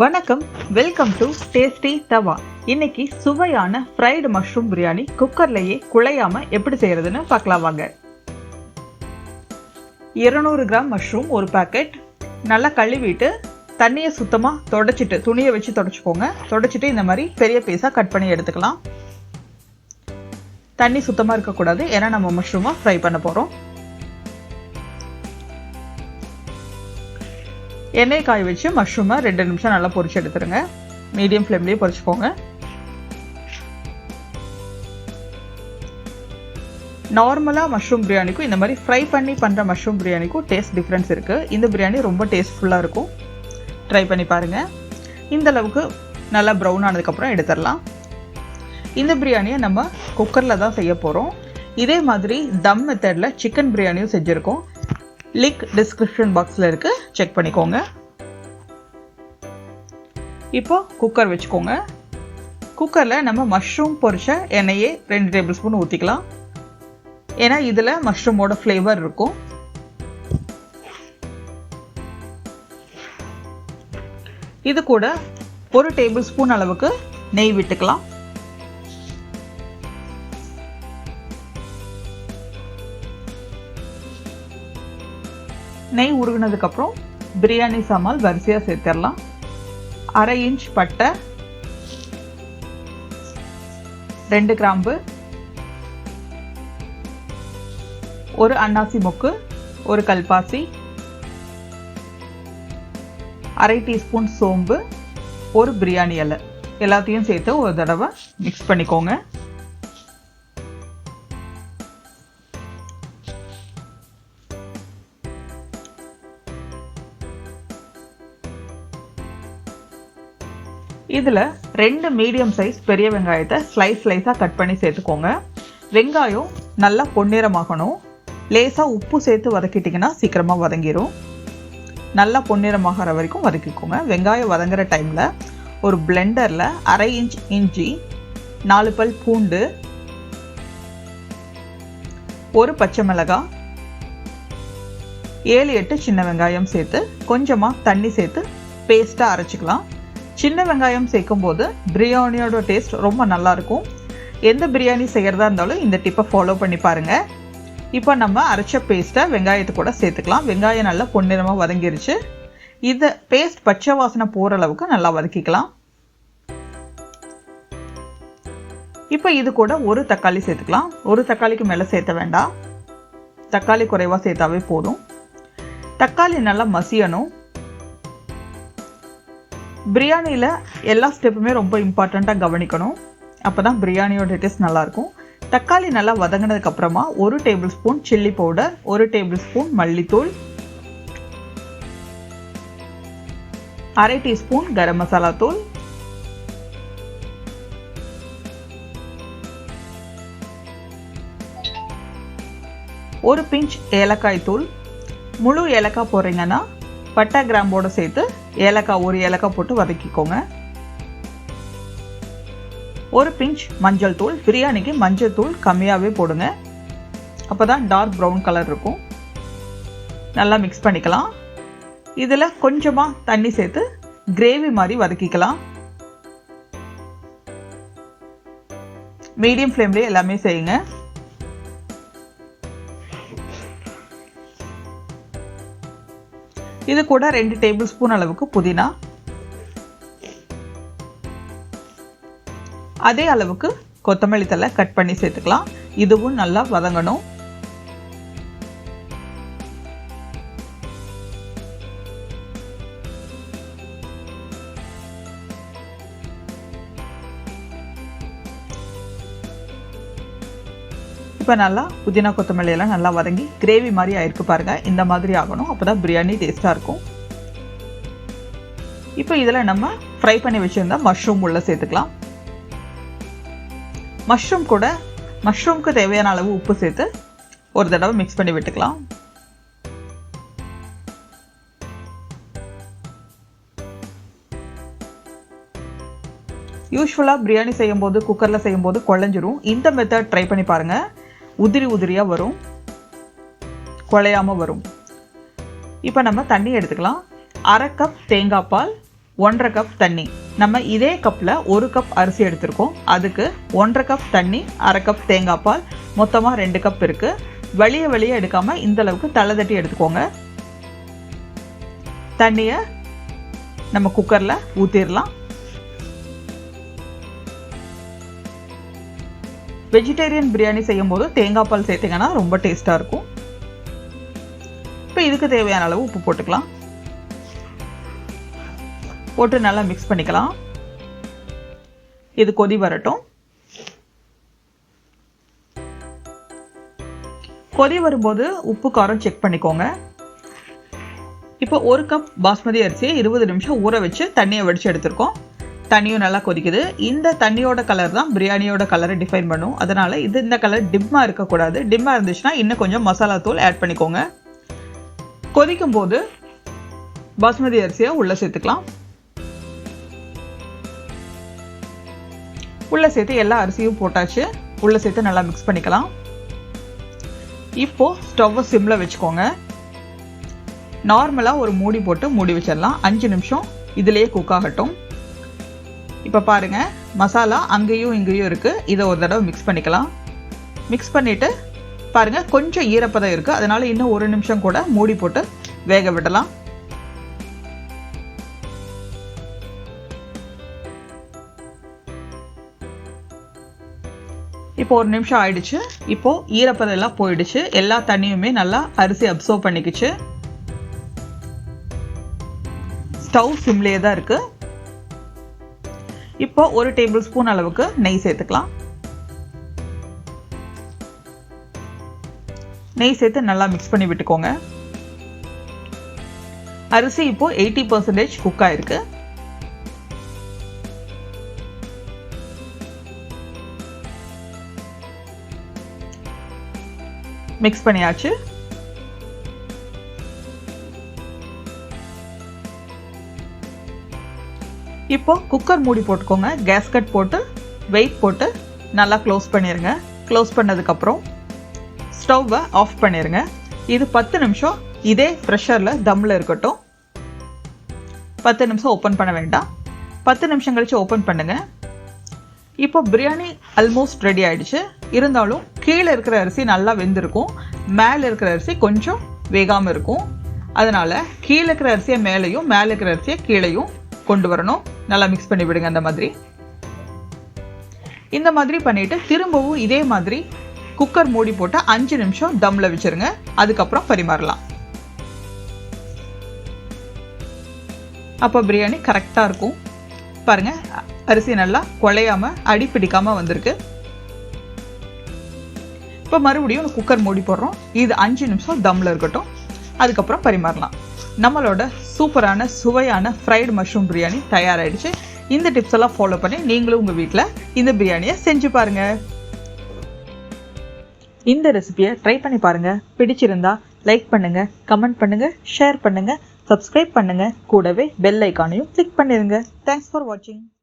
வணக்கம், welcome to tastyTawa. இன்னைக்கு சுவையான ஃப்ரைடு மஷ்ரூம் பிரியாணி குக்கர்லயே குழையாம எப்படி செய்யறதுன்னு பார்க்கலாம் வாங்க. 200 கிராம் மஷ்ரூம் ஒரு பாக்கெட். நல்லா கழுவிட்டு தண்ணியை சுத்தமா தொடச்சிட்டு துணியை வச்சு தொடச்சுக்கோங்க. தொடச்சிட்டு இந்த மாதிரி பெரிய பீஸா கட் பண்ணி எடுத்துக்கலாம். தண்ணி சுத்தமா இருக்கக்கூடாது, ஏன்னா நம்ம மஷ்ரூமை ஃப்ரை பண்ண போறோம். எண்ணெய் காய வச்சு மஷ்ரூமை 2 நிமிஷம் நல்லா பொரிச்சு எடுத்துருங்க. மீடியம் ஃப்ளேம்லேயே பொரிச்சுக்கோங்க. நார்மலாக மஷ்ரூம் பிரியாணிக்கும் இந்த மாதிரி ஃப்ரை பண்ணி பண்ணுற மஷ்ரூம் பிரியாணிக்கும் டேஸ்ட் டிஃப்ரென்ஸ் இருக்குது. இந்த பிரியாணி ரொம்ப டேஸ்ட்ஃபுல்லாக இருக்கும். ட்ரை பண்ணி பாருங்கள். இந்த அளவுக்கு நல்லா ப்ரௌன் ஆனதுக்கப்புறம் எடுத்துடலாம். இந்த பிரியாணியை நம்ம குக்கரில் தான் செய்ய போகிறோம். இதே மாதிரி தம் மெத்தடில் சிக்கன் பிரியாணியும் செஞ்சுருக்கோம். லிங்க் டிஸ்கிரிப்ஷன் பாக்ஸில் இருக்குது, செக் பண்ணிக்கோங்க. இப்போ குக்கர் வச்சுக்கோங்க. குக்கரில் நம்ம மஷ்ரூம் பொரிச்ச எண்ணெயே 2 டேபிள் ஸ்பூன் ஊற்றிக்கலாம். ஏன்னா இதில் மஷ்ரூமோட ஃப்ளேவர் இருக்கும். இது கூட 1 டேபிள் ஸ்பூன் அளவுக்கு நெய் விட்டுக்கலாம். நெய் உருகினதுக்கப்புறம் பிரியாணி சாமான் வரிசையாக சேர்த்துடலாம். 1/2 இன்ச் பட்டை, 2 கிராம்பு, 1 அன்னாசி மொக்கு, 1 கல்பாசி, 1/2 டீஸ்பூன் சோம்பு, 1 பிரியாணி இலை எல்லாத்தையும் சேர்த்து ஒரு தடவை மிக்ஸ் பண்ணிக்கோங்க. இதில் 2 மீடியம் சைஸ் பெரிய வெங்காயத்தை ஸ்லைஸாக கட் பண்ணி சேர்த்துக்கோங்க. வெங்காயம் நல்லா பொன்னிறமாகணும். லேசாக உப்பு சேர்த்து வதக்கிட்டிங்கன்னா சீக்கிரமாக வதங்கிடும். நல்லா பொன்னிறமாகிற வரைக்கும் வதக்கிக்கோங்க. வெங்காயம் வதங்குற டைமில் ஒரு பிளெண்டரில் 1/2 இன்ச் இஞ்சி, 4 பல் பூண்டு, 1 பச்சை மிளகாய், 7-8 சின்ன வெங்காயம் சேர்த்து கொஞ்சமாக தண்ணி சேர்த்து பேஸ்ட்டாக அரைச்சிக்கலாம். சின்ன வெங்காயம் சேர்க்கும் போது பிரியாணியோட டேஸ்ட் ரொம்ப நல்லாயிருக்கும். எந்த பிரியாணி செய்கிறதா இருந்தாலும் இந்த டிப்பை ஃபாலோ பண்ணி பாருங்கள். இப்போ நம்ம அரைச்ச பேஸ்ட்டை வெங்காயத்தை கூட சேர்த்துக்கலாம். வெங்காயம் நல்லா பொன்னிறமாக வதங்கிருச்சு. இந்த பேஸ்ட் பச்சை வாசனை போகிற அளவுக்கு நல்லா வதக்கிக்கலாம். இப்போ இது கூட 1 தக்காளி சேர்த்துக்கலாம். 1 தக்காளிக்கு மேலே சேர்த்த வேண்டாம். தக்காளி குறைவாக சேர்த்தாவே போதும். தக்காளி நல்லா மசியணும். பிரியாணியில் எல்லா ஸ்டெப்புமே ரொம்ப இம்பார்ட்டண்ட்டாக கவனிக்கணும். அப்போ தான் பிரியாணியோட டேஸ்ட் நல்லாயிருக்கும். தக்காளி நல்லா வதங்கினதுக்கப்புறமா 1 table spoon chilli powder, 1 table spoon மல்லித்தூள், 1/2 டீஸ்பூன் கரம் மசாலா தூள், 1 பிஞ்ச் ஏலக்காய் தூள். முழு ஏலக்காய் போடுறீங்கன்னா பட்டை கிராம்போடு சேர்த்து ஏலக்காய் 1 ஏலக்காய் போட்டு வதக்கிக்கோங்க. 1 பிஞ்ச் மஞ்சள் தூள். பிரியாணிக்கு மஞ்சள் தூள் கம்மியாகவே போடுங்க, அப்போ தான் டார்க் ப்ரௌன் கலர் இருக்கும். நல்லா மிக்ஸ் பண்ணிக்கலாம். இதில் கொஞ்சமாக தண்ணி சேர்த்து கிரேவி மாதிரி வதக்கிக்கலாம். மீடியம் ஃப்ளேம்லேயே எல்லாமே செய்யுங்க. இது கூட 2 டேபிள் ஸ்பூன் அளவுக்கு புதினா, அதே அளவுக்கு கொத்தமல்லி தழை கட் பண்ணி சேர்த்துக்கலாம். இதுவும் நல்லா வதங்கணும். இப்போ நல்லா புதினா கொத்தமல்லி எல்லாம் நல்லா வதங்கி கிரேவி மாதிரி ஆயிருக்கு பாருங்க. இந்த மாதிரி ஆகணும், அப்போ தான் பிரியாணி டேஸ்ட்டாக இருக்கும். இப்போ இதில் நம்ம ஃப்ரை பண்ணி வச்சுருந்தா மஷ்ரூம் உள்ள சேர்த்துக்கலாம். மஷ்ரூம் கூட மஷ்ரூம்க்கு தேவையான அளவு உப்பு சேர்த்து ஒரு தடவை மிக்ஸ் பண்ணி விட்டுக்கலாம். யூஸ்வலாக பிரியாணி செய்யும்போது குக்கரில் செய்யும்போது குழஞ்சிரும். இந்த மெத்தட் ட்ரை பண்ணி பாருங்கள். உதிரியாக வரும், குழையாமல் வரும். இப்போ நம்ம தண்ணி எடுத்துக்கலாம். 1/2 கப் தேங்காய் பால், 1.5 கப் தண்ணி. நம்ம இதே கப்பில் 1 கப் அரிசி எடுத்திருக்கோம். அதுக்கு 1.5 கப் தண்ணி, 1/2 கப் தேங்காய் பால், மொத்தமாக 2 கப் இருக்குது. வெளியே எடுக்காமல் இந்த அளவுக்கு தலை தட்டி எடுத்துக்கோங்க. தண்ணியை நம்ம குக்கரில் ஊற்றிடலாம். வெஜிடேரியன் பிரியாணி செய்யும் போது தேங்காய் பால் சேர்த்திங்கன்னா ரொம்ப டேஸ்ட்டாக இருக்கும். இப்போ இதுக்கு தேவையான அளவு உப்பு போட்டுக்கலாம். போட்டு நல்லா மிக்ஸ் பண்ணிக்கலாம். இது கொதி வரட்டும். கொதி வரும்போது உப்பு காரம் செக் பண்ணிக்கோங்க. இப்போ 1 கப் பாஸ்மதி அரிசியை 20 நிமிஷம் ஊற வச்சு தண்ணியை வடித்து எடுத்துருக்கோம். தண்ணியும் நல்லா கொதிக்குது. இந்த தண்ணியோட கலர் தான் பிரியாணியோட கலரை டிஃபைன் பண்ணும். அதனால் இந்த கலர் டிம்மாக இருக்கக்கூடாது. டிம்மாக இருந்துச்சுன்னா இன்னும் கொஞ்சம் மசாலா தூள் ஆட் பண்ணிக்கோங்க. கொதிக்கும் போது பாஸ்மதி அரிசியை உள்ளே சேர்த்துக்கலாம். உள்ளே சேர்த்து எல்லா அரிசியும் போட்டாச்சு. உள்ளே சேர்த்து நல்லா மிக்ஸ் பண்ணிக்கலாம். இப்போது ஸ்டவ்வை சிம்மில் வச்சுக்கோங்க. நார்மலாக ஒரு மூடி போட்டு மூடி வச்சிடலாம். 5 நிமிஷம் இதிலேயே குக் ஆகட்டும். இப்போ பாருங்கள், மசாலா அங்கேயும் இங்கேயும் இருக்குது. இதை ஒரு தடவை மிக்ஸ் பண்ணிக்கலாம். மிக்ஸ் பண்ணிவிட்டு பாருங்கள், கொஞ்சம் ஈரப்பதம் இருக்குது. அதனால் இன்னும் 1 நிமிஷம் கூட மூடி போட்டு வேக விடலாம். இப்போ 1 நிமிஷம் ஆயிடுச்சு. இப்போ ஈரப்பதம் எல்லாம் போயிடுச்சு. எல்லா தண்ணியுமே நல்லா அரிசி அப்சர்வ் பண்ணிக்கிச்சு. ஸ்டவ் சிம்லேயே தான் இருக்கு. இப்போ 1 டேபிள் ஸ்பூன் அளவுக்கு நெய் சேர்த்துக்கலாம். நெய் சேர்த்து நல்லா மிக்ஸ் பண்ணி விட்டுக்கோங்க. அரிசி இப்போ 80% குக் ஆயிருக்கு. மிக்ஸ் பண்ணியாச்சு. இப்போ குக்கர் மூடி போட்டுக்கோங்க. கேஸ்கட் போட்டு வெயிட் போட்டு நல்லா க்ளோஸ் பண்ணிடுங்க. க்ளோஸ் பண்ணதுக்கப்புறம் ஸ்டவ்வை ஆஃப் பண்ணிடுங்க. இது 10 நிமிஷம் இதே ப்ரெஷரில் தம்மில் இருக்கட்டும். 10 நிமிஷம் ஓப்பன் பண்ண வேண்டாம். 10 நிமிஷம் கழிச்சு ஓப்பன் பண்ணுங்க. இப்போ பிரியாணி ஆல்மோஸ்ட் ரெடி ஆயிடுச்சு. இருந்தாலும் கீழே இருக்கிற அரிசி நல்லா வெந்திருக்கும், மேலே இருக்கிற அரிசி கொஞ்சம் வேகாமல் இருக்கும். அதனால கீழே இருக்கிற அரிசியை மேலேயும், மேலே இருக்கிற அரிசியை கீழேயும் கொண்டு வரணும். நல்லா மிக்ஸ் பண்ணி விடுங்க. இந்த மாதிரி பண்ணிட்டு திரும்பவும் இதே மாதிரி குக்கர் மூடி போட்டு 5 நிமிஷம் தம்ல வச்சிருங்க. அதுக்கப்புறம் பரிமாறலாம். அப்போ பிரியாணி கரெக்டாக இருக்கும். பாருங்க, அரிசி நல்லா குழையாம அடி பிடிக்காம வந்திருக்கு. இப்போ மறுபடியும் குக்கர் மூடி போடுறோம். இது 5 நிமிஷம் தம்ல இருக்கட்டும். அதுக்கப்புறம் பரிமாறலாம். நம்மளோட சூப்பரான சுவையான ஃப்ரைடு மஷ்ரூம் பிரியாணி தயாராகிடுச்சு. இந்த டிப்ஸ் எல்லாம் ஃபாலோ பண்ணி நீங்களும் உங்கள் வீட்டில் இந்த பிரியாணியை செஞ்சு பாருங்க. இந்த ரெசிபியை ட்ரை பண்ணி பாருங்க. பிடிச்சிருந்தா லைக் பண்ணுங்க, கமெண்ட் பண்ணுங்க, ஷேர் பண்ணுங்க, சப்ஸ்கிரைப் பண்ணுங்க. கூடவே பெல் ஐக்கானையும் கிளிக் பண்ணிருங்க. தேங்க்ஸ் ஃபார் வாட்சிங்.